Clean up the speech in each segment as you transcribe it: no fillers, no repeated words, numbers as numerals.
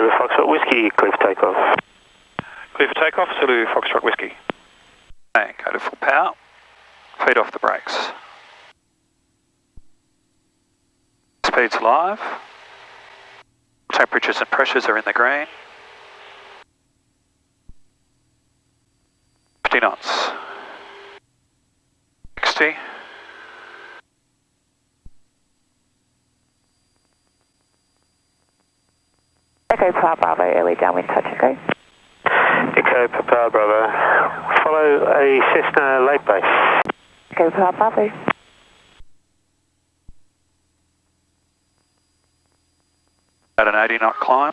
Zulu Foxtrot Whiskey, clear for takeoff. Clear for takeoff, Zulu Foxtrot Whiskey. And go to full power. Feet off the brakes. Speed's live. Temperatures and pressures are in the green. 50 knots. 60. Echo Papa Bravo, early downwind touch and go. Echo Papa Bravo, follow a Cessna late base. Echo Papa Bravo. At an 80 knot climb.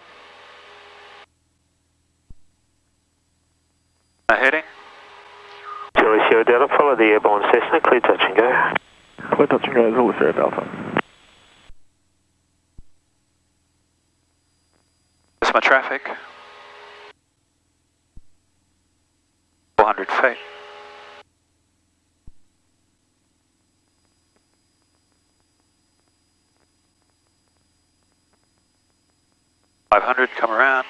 Heading. Zulu Sierra Delta, follow the airborne Cessna, clear touch and go. Clear touch and go, Zulu Sierra Delta. That's my traffic. 400 feet. Come around,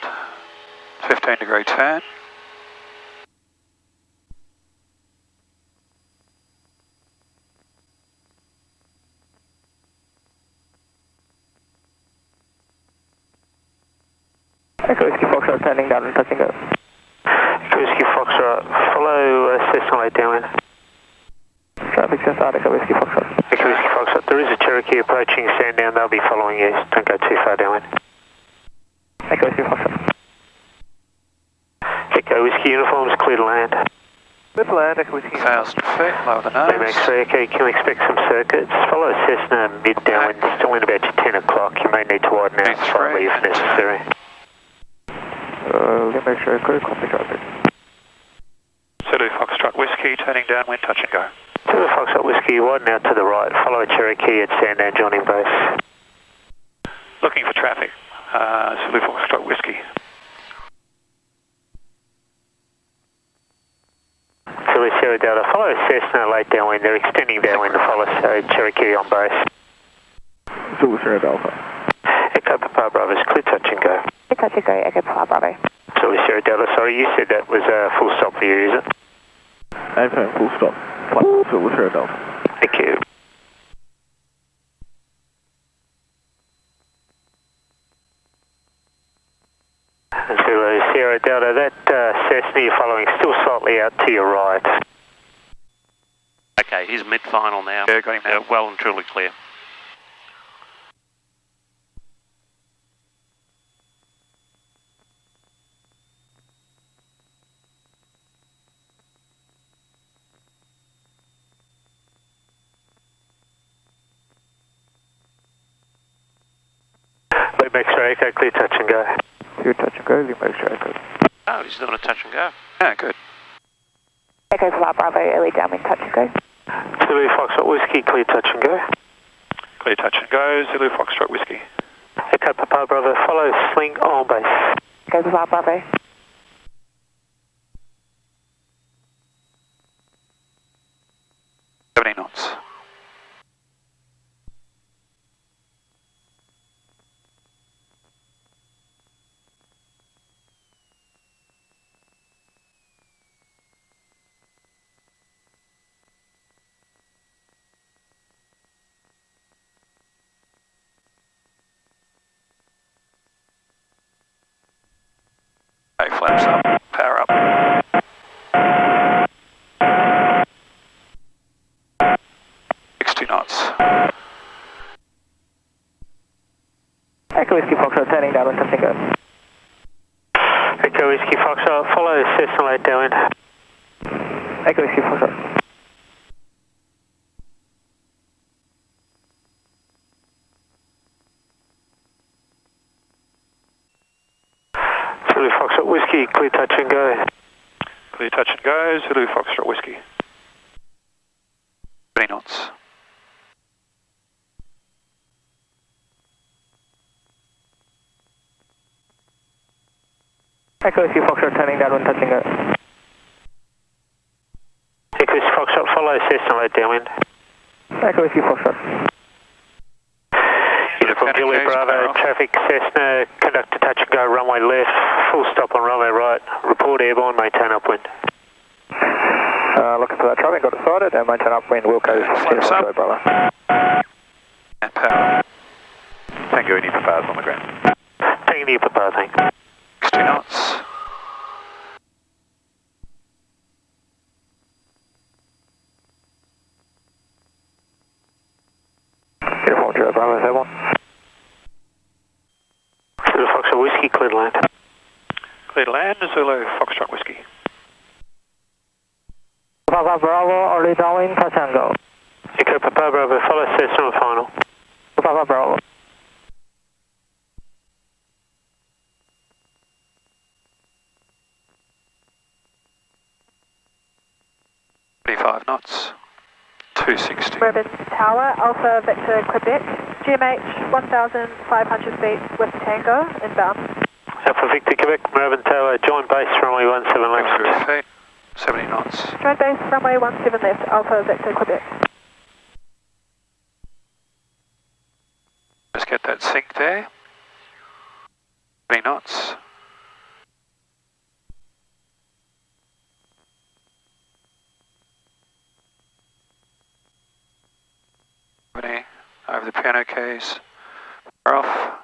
15-degree turn. Echo Whiskey Foxtrot turning down and touch and go. Echo Whiskey Foxtrot, follow Cessna late downwind. Traffic just out, Echo Whiskey Foxtrot. Echo Whiskey Foxtrot, there is a Cherokee approaching Sandown, they'll be following you, don't go too far downwind. Echo Whiskey Foxtrot. Echo Whiskey uniforms, clear to land. Clear to land, Echo Whiskey. 1,000 feet, lower the nose. Max 3, okay, can we expect some circuits? Follow Cessna mid downwind, still in about your 10 o'clock, you may need to widen out slightly if necessary. Lima X-ray, clear, copy traffic. Zulu Foxtrot Whiskey, turning downwind, touch and go. Zulu Foxtrot Whiskey, widen out to the right, follow a Cherokee at Sandown joining base. Looking for traffic. Zulu Foxtrot Whiskey. Zulu Sierra Delta, follow Cessna late downwind, they're extending downwind to follow Cherokee on base. Zulu Sierra Delta. Echo Papa Bravo, clear touch and go. Clear touch and go, Echo Papa Bravo. Zulu Sierra Delta, sorry, you said that was a full stop for you, is it? I'm full stop. Zulu Sierra Delta. Thank you. Zulu Sierra Delta, that Cessna you're following still slightly out to your right. Okay, he's mid-final now. Yeah, got him now. Well and truly clear. Lima X-ray, Echo, clear touch and go. Clear touch and go, Lima X-ray, Echo. Oh, he's doing a touch and go. Yeah, good. Echo Papa Bravo, early downwind touch and go. Zulu Foxtrot Whiskey, clear touch and go. Clear touch and go, Zulu Foxtrot Whiskey. Echo Papa Bravo, follow Sling on base. Echo Papa Bravo. Knots. Okay, flaps up, power up. Echo Whiskey Foxtrot turning downwind touch and go. Echo Whiskey Foxtrot, follow Cessna late downwind. Echo Whiskey Foxtrot. Zulu Foxtrot Whiskey, clear touch and go. Clear touch and go, Zulu Foxtrot Whiskey. 20 knots. Echo Whiskey Foxtrot turning downwind touch and go. Echo Whiskey Foxtrot, follow Cessna late downwind. Echo Whiskey Foxtrot. Uniform Juliet Bravo, traffic Cessna, conductor touch and go, runway left, full stop on runway right, report airborne, maintain upwind. Looking for that traffic, got it sighted, and maintain upwind, Wilco's, Flaps up. Juliet Bravo. And power. Tango India Papa's on the ground. Taking the Papa, thank you. 60 knots. Uniform Juliet Bravo, is that one? Zulu Foxtrot Whiskey, clear to land. Clear to land, Zulu Foxtrot Whiskey. Papa Bravo, early downwind, touch and go. Echo Papa Bravo, follow Cessna on final. Papa Bravo. 35 knots. 260. Moorabbin Tower, Alpha Victor Quebec, GMH 1,500 feet with Tango, inbound. Alpha Victor Quebec, Moorabbin Tower, joint base, runway 17 left. Feet, 70 knots. Joint base, runway 17 left, Alpha Victor Quebec. Let's get that sync there. 30 knots. Over the piano keys. We're off.